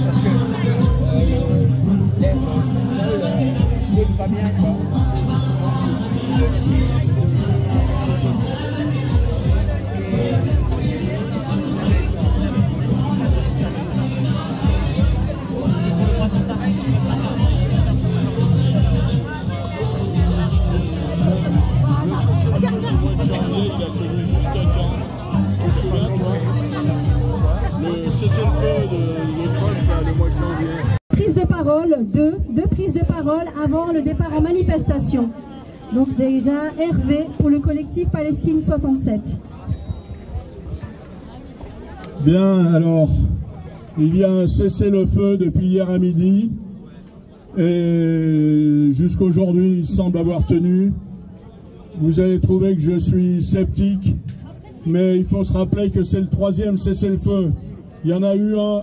parce que l'autre va bien, quoi. Prise de parole, deux prises de parole avant le départ en manifestation. Donc déjà, Hervé pour le collectif Palestine 67. Bien, alors, il y a un cessez-le-feu depuis hier à midi et jusqu'aujourd'hui il semble avoir tenu. Vous allez trouver que je suis sceptique, mais il faut se rappeler que c'est le troisième cessez-le-feu. Il y en a eu un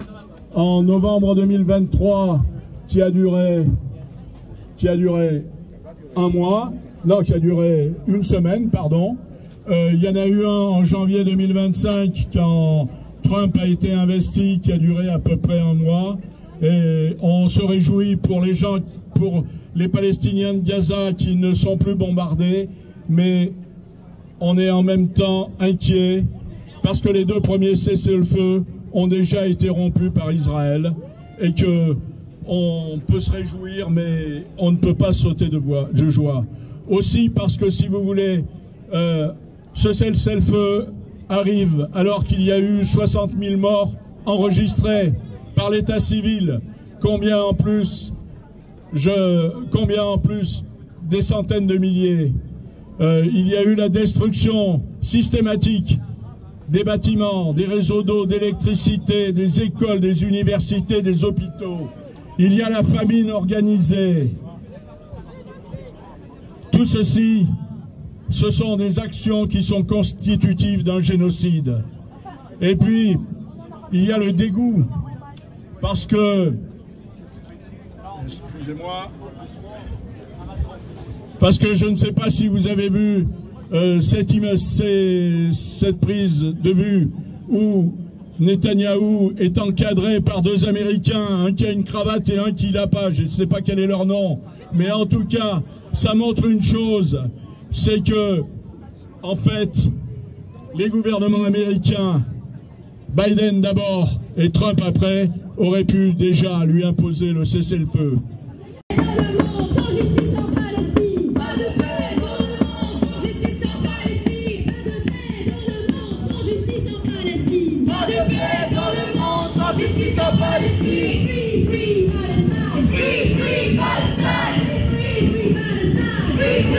en novembre 2023 qui a duré un mois, non, qui a duré une semaine, pardon. Il y en a eu un en janvier 2025 quand Trump a été investi, qui a duré à peu près un mois. Et on se réjouit pour les gens, pour les Palestiniens de Gaza qui ne sont plus bombardés, mais on est en même temps inquiet parce que les deux premiers cessez-le-feu ont déjà été rompus par Israël et que on peut se réjouir, mais on ne peut pas sauter de joie. Aussi parce que, si vous voulez, ce cessez-le-feu arrive alors qu'il y a eu 60 000 morts enregistrés par l'état civil. Combien en plus des centaines de milliers. Il y a eu la destruction systématique des bâtiments, des réseaux d'eau, d'électricité, des écoles, des universités, des hôpitaux. Il y a la famine organisée. Tout ceci, ce sont des actions qui sont constitutives d'un génocide. Et puis, il y a le dégoût, parce que, excusez-moi, parce que je ne sais pas si vous avez vu cette prise de vue où Netanyahou est encadré par deux Américains, un qui a une cravate et un qui l'a pas, je ne sais pas quel est leur nom, mais en tout cas, ça montre une chose, c'est que, en fait, les gouvernements américains, Biden d'abord et Trump après, auraient pu déjà lui imposer le cessez-le-feu. Palestine, free Palestine, free Palestine, free Palestine, free Palestine,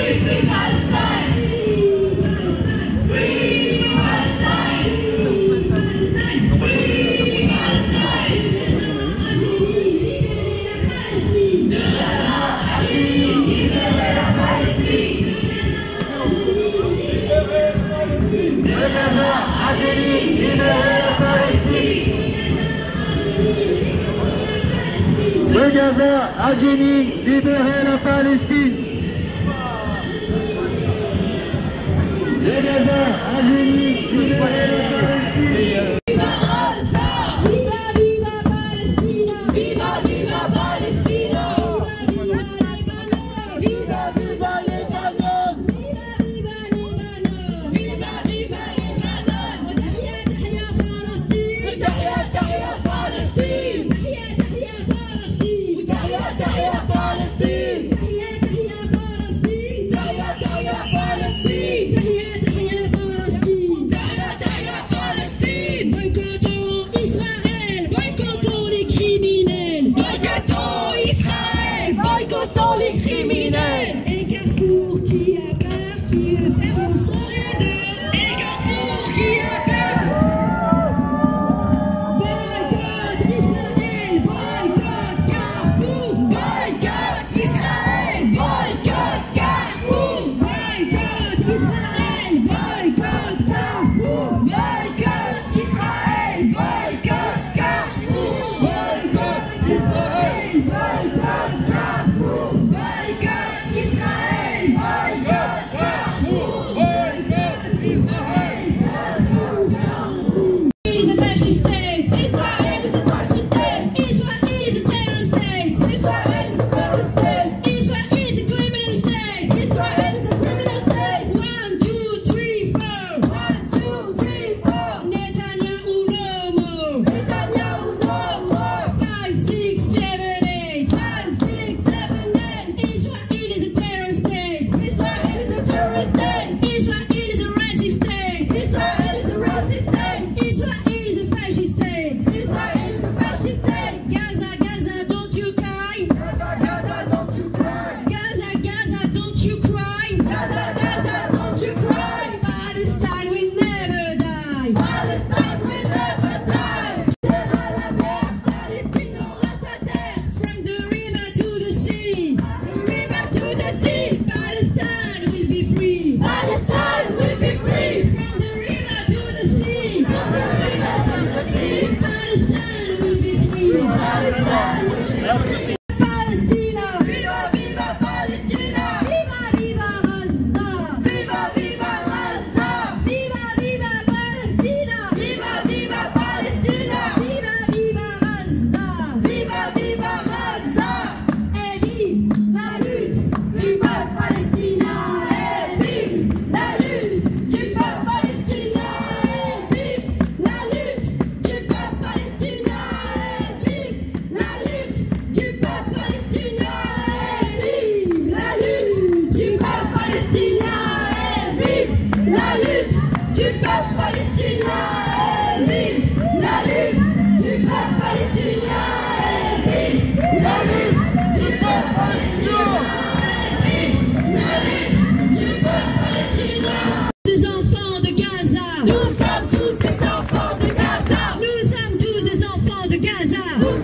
free Palestine, free Palestine, de Gaza à Jénine, libérer la Palestine, de Gaza à Jénine, libérer la Palestine. De Gaza à Jénine, libérer la Palestine. De Gaza à Jénine, libérer la Palestine. Viva Al-Aqsa! Viva, viva Palestina! Viva, viva Palestina! Viva, viva Lebanon! Viva, viva Lebanon! Viva, viva Lebanon! وتحيا تحيا فلسطين! وتحيا تحيا فلسطين! تحيا تحيا فلسطين! تحيا تحيا فلسطين! تحيا تحيا فلسطين! تحيا تحيا فلسطين! تحيا تحيا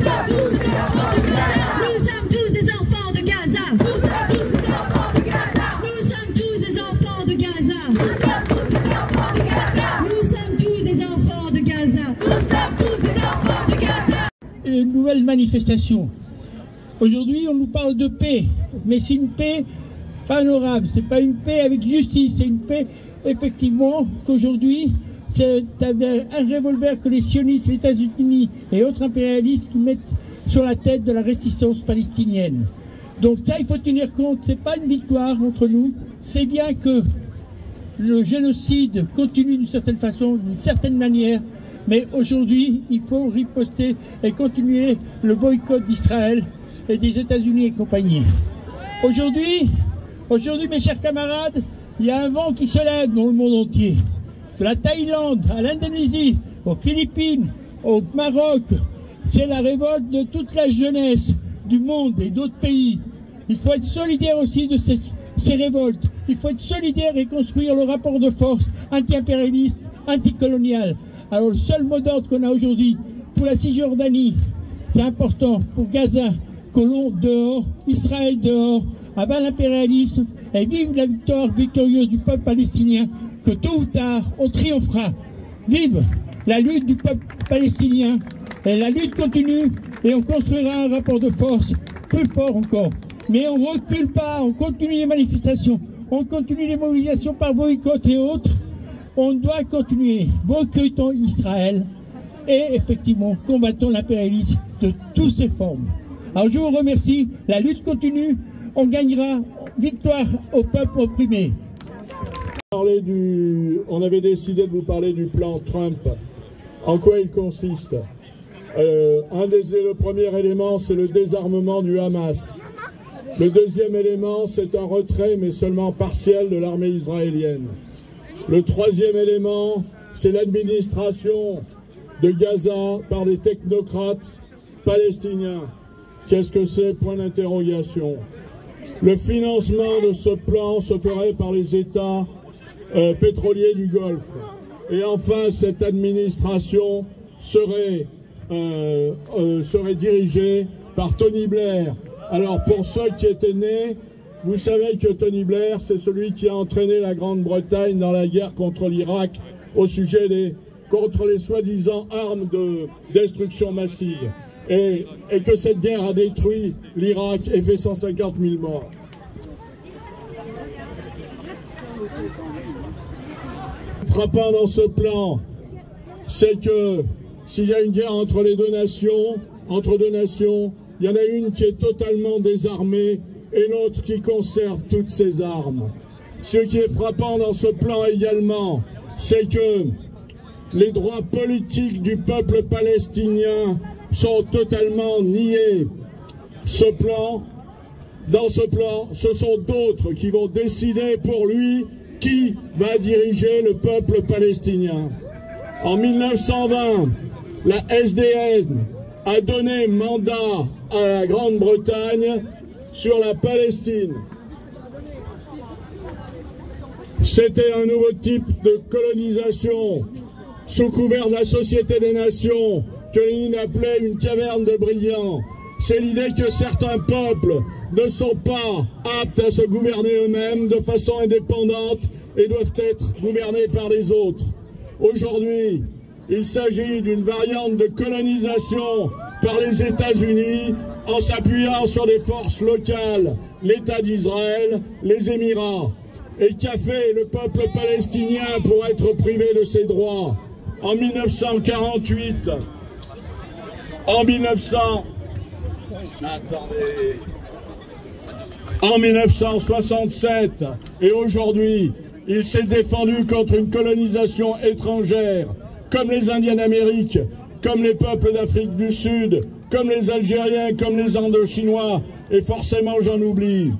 Nous sommes tous des enfants de Gaza. Nous sommes tous des enfants de Gaza. Nous sommes tous des enfants de Gaza. Nous sommes tous des enfants de Gaza. Nous sommes tous des enfants de Gaza. Nous sommes tous des enfants de Gaza. Une nouvelle manifestation. Aujourd'hui, on nous parle de paix, mais c'est une paix pas honorable. C'est pas une paix avec justice. C'est une paix, effectivement, qu'aujourd'hui, c'est un revolver que les sionistes, les États-Unis et autres impérialistes qui mettent sur la tête de la résistance palestinienne. Donc ça, il faut tenir compte. C'est pas une victoire entre nous. C'est bien que le génocide continue d'une certaine façon, d'une certaine manière. Mais aujourd'hui, il faut riposter et continuer le boycott d'Israël et des États-Unis et compagnie. Aujourd'hui, mes chers camarades, il y a un vent qui se lève dans le monde entier. De la Thaïlande à l'Indonésie, aux Philippines, au Maroc, c'est la révolte de toute la jeunesse du monde et d'autres pays. Il faut être solidaire aussi de ces révoltes. Il faut être solidaire et construire le rapport de force anti-impérialiste, anticolonial. Alors le seul mot d'ordre qu'on a aujourd'hui pour la Cisjordanie, c'est important, pour Gaza, colons dehors, Israël dehors, abat l'impérialisme et vive la victoire victorieuse du peuple palestinien, que tôt ou tard on triomphera. Vive la lutte du peuple palestinien, et la lutte continue et on construira un rapport de force plus fort encore. Mais on ne recule pas, on continue les manifestations, on continue les mobilisations par boycott et autres. On doit continuer, boycottons Israël et effectivement combattons l'impérialisme de toutes ses formes. Alors je vous remercie, la lutte continue, on gagnera, victoire au peuple opprimé. On avait décidé de vous parler du plan Trump. En quoi il consiste? Le premier élément, c'est le désarmement du Hamas. Le deuxième élément, c'est un retrait, mais seulement partiel, de l'armée israélienne. Le troisième élément, c'est l'administration de Gaza par des technocrates palestiniens. Qu'est-ce que c'est? Point d'interrogation. Le financement de ce plan se ferait par les États pétroliers du Golfe. Et enfin, cette administration serait dirigée par Tony Blair. Alors, pour ceux qui étaient nés, vous savez que Tony Blair, c'est celui qui a entraîné la Grande-Bretagne dans la guerre contre l'Irak contre les soi-disant armes de destruction massive. Et que cette guerre a détruit l'Irak et fait 150 000 morts. Frappant dans ce plan, c'est que s'il y a une guerre entre deux nations, il y en a une qui est totalement désarmée et l'autre qui conserve toutes ses armes. Ce qui est frappant dans ce plan également, c'est que les droits politiques du peuple palestinien sont totalement niés. Dans ce plan, ce sont d'autres qui vont décider pour lui qui va diriger le peuple palestinien. En 1920, la SDN a donné mandat à la Grande-Bretagne sur la Palestine. C'était un nouveau type de colonisation sous couvert de la Société des Nations que Lénine appelait une caverne de brillants. C'est l'idée que certains peuples ne sont pas aptes à se gouverner eux-mêmes de façon indépendante et doivent être gouvernés par les autres. Aujourd'hui, il s'agit d'une variante de colonisation par les États-Unis en s'appuyant sur des forces locales, l'État d'Israël, les Émirats. Et qu'a fait le peuple palestinien pour être privé de ses droits? En 1948, en 1967 et aujourd'hui, il s'est défendu contre une colonisation étrangère, comme les Indiens d'Amérique, comme les peuples d'Afrique du Sud, comme les Algériens, comme les Indochinois, et forcément j'en oublie.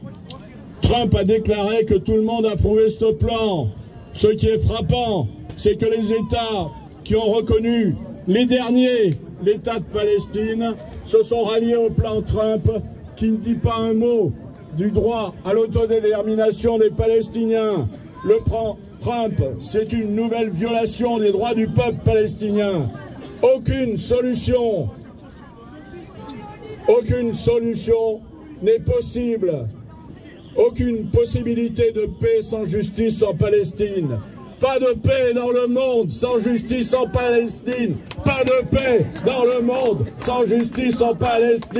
Trump a déclaré que tout le monde approuvait ce plan. Ce qui est frappant, c'est que les États qui ont reconnu les derniers l'État de Palestine se sont ralliés au plan Trump, qui ne dit pas un mot du droit à l'autodétermination des Palestiniens. Le plan Trump, c'est une nouvelle violation des droits du peuple palestinien. Aucune solution Aucune solution n'est possible. Aucune possibilité de paix sans justice en Palestine. Pas de paix dans le monde sans justice en Palestine. Pas de paix dans le monde sans justice en Palestine.